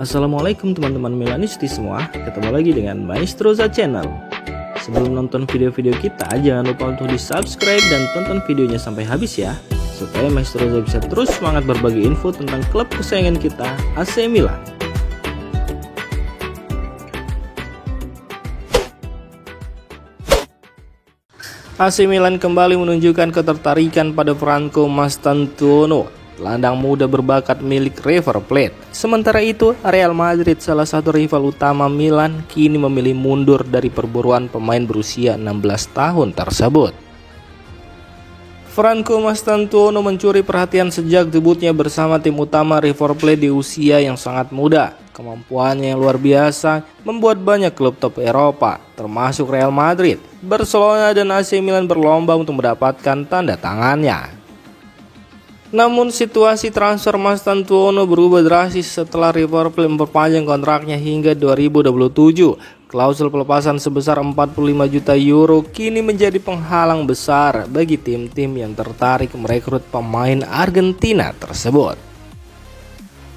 Assalamualaikum teman-teman Milanisti semua, ketemu lagi dengan Maestroza Channel. Sebelum nonton video-video kita, jangan lupa untuk di subscribe dan tonton videonya sampai habis ya, supaya Maestroza bisa terus semangat berbagi info tentang klub kesayangan kita, AC Milan. AC Milan kembali menunjukkan ketertarikan pada Franco Mastantuono, gelandang muda berbakat milik River Plate. Sementara itu, Real Madrid, salah satu rival utama Milan, kini memilih mundur dari perburuan pemain berusia 16 tahun tersebut. Franco Mastantuono mencuri perhatian sejak debutnya bersama tim utama River Plate di usia yang sangat muda. Kemampuannya yang luar biasa membuat banyak klub top Eropa, termasuk Real Madrid, Barcelona dan AC Milan berlomba untuk mendapatkan tanda tangannya. Namun situasi transfer Mastantuono berubah drastis setelah River Plate memperpanjang kontraknya hingga 2027. Klausul pelepasan sebesar 45 juta euro kini menjadi penghalang besar bagi tim-tim yang tertarik merekrut pemain Argentina tersebut.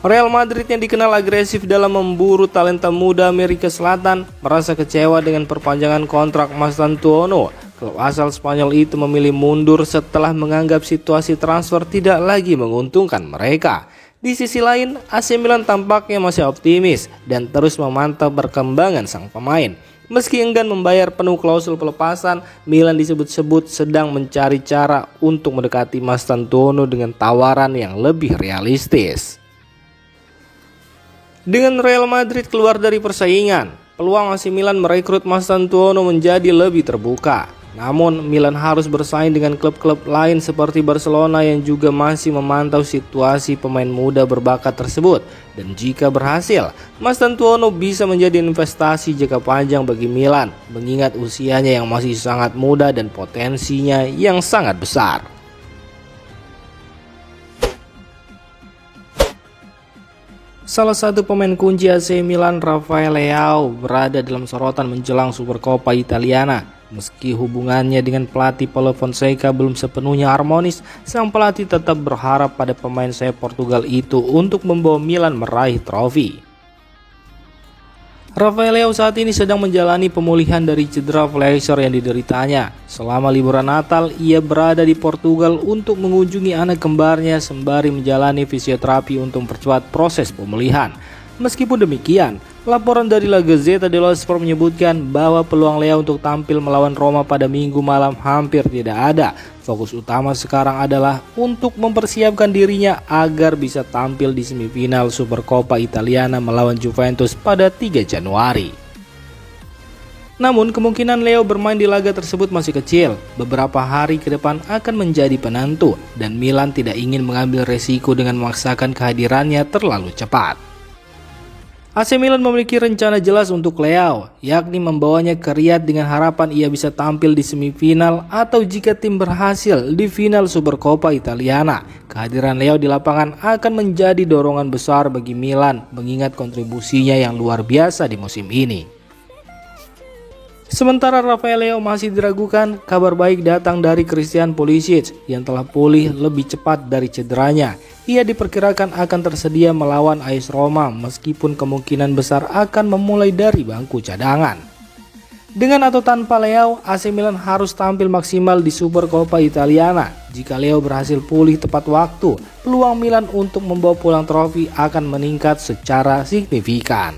Real Madrid yang dikenal agresif dalam memburu talenta muda Amerika Selatan merasa kecewa dengan perpanjangan kontrak Mastantuono. Klub asal Spanyol itu memilih mundur setelah menganggap situasi transfer tidak lagi menguntungkan mereka. Di sisi lain, AC Milan tampaknya masih optimis dan terus memantau perkembangan sang pemain. Meski enggan membayar penuh klausul pelepasan, Milan disebut-sebut sedang mencari cara untuk mendekati Mastantuono dengan tawaran yang lebih realistis. Dengan Real Madrid keluar dari persaingan, peluang AC Milan merekrut Mastantuono menjadi lebih terbuka. Namun, Milan harus bersaing dengan klub-klub lain seperti Barcelona yang juga masih memantau situasi pemain muda berbakat tersebut. Dan jika berhasil, Mastantuono bisa menjadi investasi jangka panjang bagi Milan, mengingat usianya yang masih sangat muda dan potensinya yang sangat besar. Salah satu pemain kunci AC Milan, Rafael Leao, berada dalam sorotan menjelang Supercoppa Italiana. Meski hubungannya dengan pelatih Paulo Fonseca belum sepenuhnya harmonis, sang pelatih tetap berharap pada pemain sayap Portugal itu untuk membawa Milan meraih trofi. Rafael Leao saat ini sedang menjalani pemulihan dari cedera flexor yang dideritanya. Selama liburan Natal, ia berada di Portugal untuk mengunjungi anak kembarnya sembari menjalani fisioterapi untuk mempercepat proses pemulihan. Meskipun demikian, laporan dari La Gazzetta dello Sport menyebutkan bahwa peluang Leao untuk tampil melawan Roma pada Minggu malam hampir tidak ada. Fokus utama sekarang adalah untuk mempersiapkan dirinya agar bisa tampil di semifinal Supercoppa Italiana melawan Juventus pada 3 Januari. Namun kemungkinan Leo bermain di laga tersebut masih kecil. Beberapa hari ke depan akan menjadi penentu dan Milan tidak ingin mengambil resiko dengan memaksakan kehadirannya terlalu cepat. AC Milan memiliki rencana jelas untuk Leao, yakni membawanya ke Riyadh dengan harapan ia bisa tampil di semifinal atau jika tim berhasil di final Supercoppa Italiana. Kehadiran Leao di lapangan akan menjadi dorongan besar bagi Milan mengingat kontribusinya yang luar biasa di musim ini. Sementara Rafael Leao masih diragukan, kabar baik datang dari Christian Pulisic yang telah pulih lebih cepat dari cederanya. Ia diperkirakan akan tersedia melawan AS Roma meskipun kemungkinan besar akan memulai dari bangku cadangan. Dengan atau tanpa Leao, AC Milan harus tampil maksimal di Supercoppa Italiana. Jika Leao berhasil pulih tepat waktu, peluang Milan untuk membawa pulang trofi akan meningkat secara signifikan.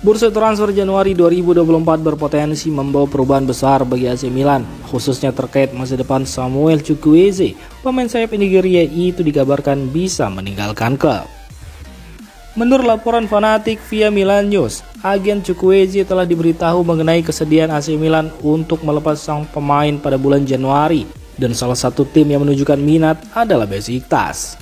Bursa transfer Januari 2024 berpotensi membawa perubahan besar bagi AC Milan, khususnya terkait masa depan Samuel Chukwueze. Pemain sayap Nigeria itu dikabarkan bisa meninggalkan klub. Menurut laporan fanatik via Milan News, agen Chukwueze telah diberitahu mengenai kesediaan AC Milan untuk melepas sang pemain pada bulan Januari, dan salah satu tim yang menunjukkan minat adalah Besiktas.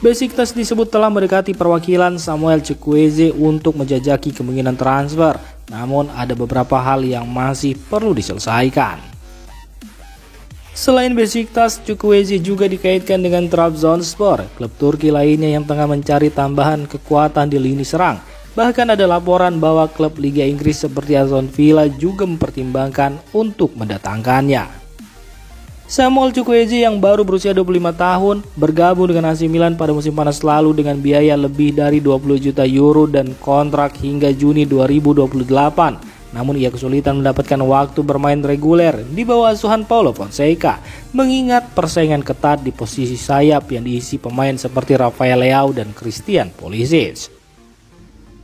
Besiktas disebut telah mendekati perwakilan Samuel Chukwueze untuk menjajaki kemungkinan transfer, namun ada beberapa hal yang masih perlu diselesaikan. Selain Besiktas, Chukwueze juga dikaitkan dengan Trabzonspor, klub Turki lainnya yang tengah mencari tambahan kekuatan di lini serang. Bahkan ada laporan bahwa klub Liga Inggris seperti Aston Villa juga mempertimbangkan untuk mendatangkannya. Samuel Chukwueze yang baru berusia 25 tahun bergabung dengan AC Milan pada musim panas lalu dengan biaya lebih dari 20 juta euro dan kontrak hingga Juni 2028. Namun ia kesulitan mendapatkan waktu bermain reguler di bawah asuhan Paulo Fonseca, mengingat persaingan ketat di posisi sayap yang diisi pemain seperti Rafael Leao dan Christian Pulisic.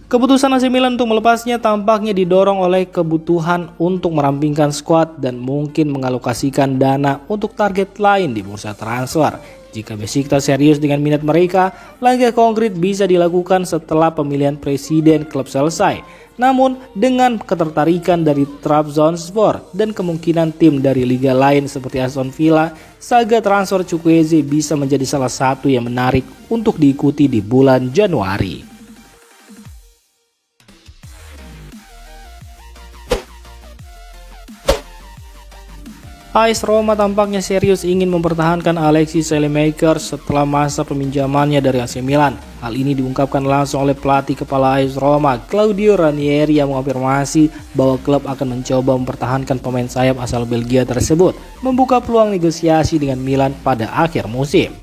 Keputusan AC Milan untuk melepasnya tampaknya didorong oleh kebutuhan untuk merampingkan skuad dan mungkin mengalokasikan dana untuk target lain di bursa transfer. Jika Besiktas serius dengan minat mereka, langkah konkret bisa dilakukan setelah pemilihan presiden klub selesai. Namun dengan ketertarikan dari Trabzonspor dan kemungkinan tim dari liga lain seperti Aston Villa, saga transfer Chukwueze bisa menjadi salah satu yang menarik untuk diikuti di bulan Januari. AS Roma tampaknya serius ingin mempertahankan Alexis Saelemaekers setelah masa peminjamannya dari AC Milan. Hal ini diungkapkan langsung oleh pelatih kepala AS Roma, Claudio Ranieri, yang mengonfirmasi bahwa klub akan mencoba mempertahankan pemain sayap asal Belgia tersebut, membuka peluang negosiasi dengan Milan pada akhir musim.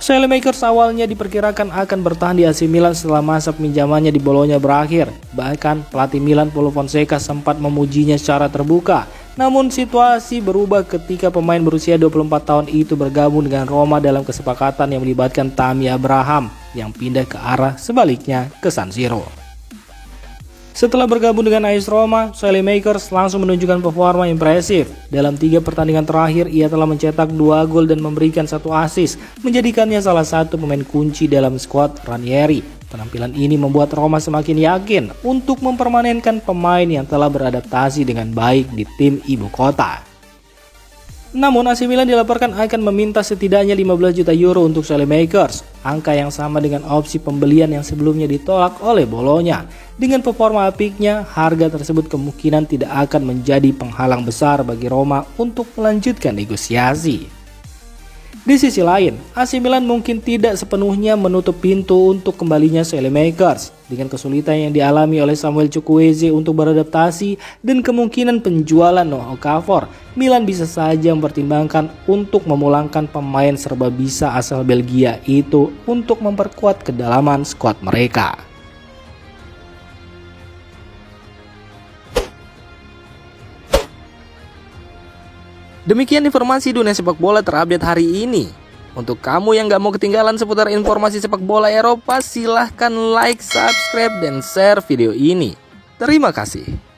Saelemaekers awalnya diperkirakan akan bertahan di AC Milan setelah masa peminjamannya di Bologna berakhir. Bahkan pelatih Milan Paulo Fonseca sempat memujinya secara terbuka. Namun situasi berubah ketika pemain berusia 24 tahun itu bergabung dengan Roma dalam kesepakatan yang melibatkan Tammy Abraham yang pindah ke arah sebaliknya ke San Siro. Setelah bergabung dengan AS Roma, Saelemaekers langsung menunjukkan performa impresif. Dalam 3 pertandingan terakhir, ia telah mencetak 2 gol dan memberikan 1 assist, menjadikannya salah satu pemain kunci dalam skuad Ranieri. Penampilan ini membuat Roma semakin yakin untuk mempermanenkan pemain yang telah beradaptasi dengan baik di tim ibu kota. Namun AC Milan dilaporkan akan meminta setidaknya 15 juta euro untuk Saelemaekers, angka yang sama dengan opsi pembelian yang sebelumnya ditolak oleh Bologna. Dengan performa apiknya, harga tersebut kemungkinan tidak akan menjadi penghalang besar bagi Roma untuk melanjutkan negosiasi. Di sisi lain, AC Milan mungkin tidak sepenuhnya menutup pintu untuk kembalinya Saelemaekers. Dengan kesulitan yang dialami oleh Samuel Chukwueze untuk beradaptasi dan kemungkinan penjualan Noah Okafor, Milan bisa saja mempertimbangkan untuk memulangkan pemain serba bisa asal Belgia itu untuk memperkuat kedalaman skuad mereka. Demikian informasi dunia sepak bola terupdate hari ini. Untuk kamu yang gak mau ketinggalan seputar informasi sepak bola Eropa, silahkan like, subscribe, dan share video ini. Terima kasih.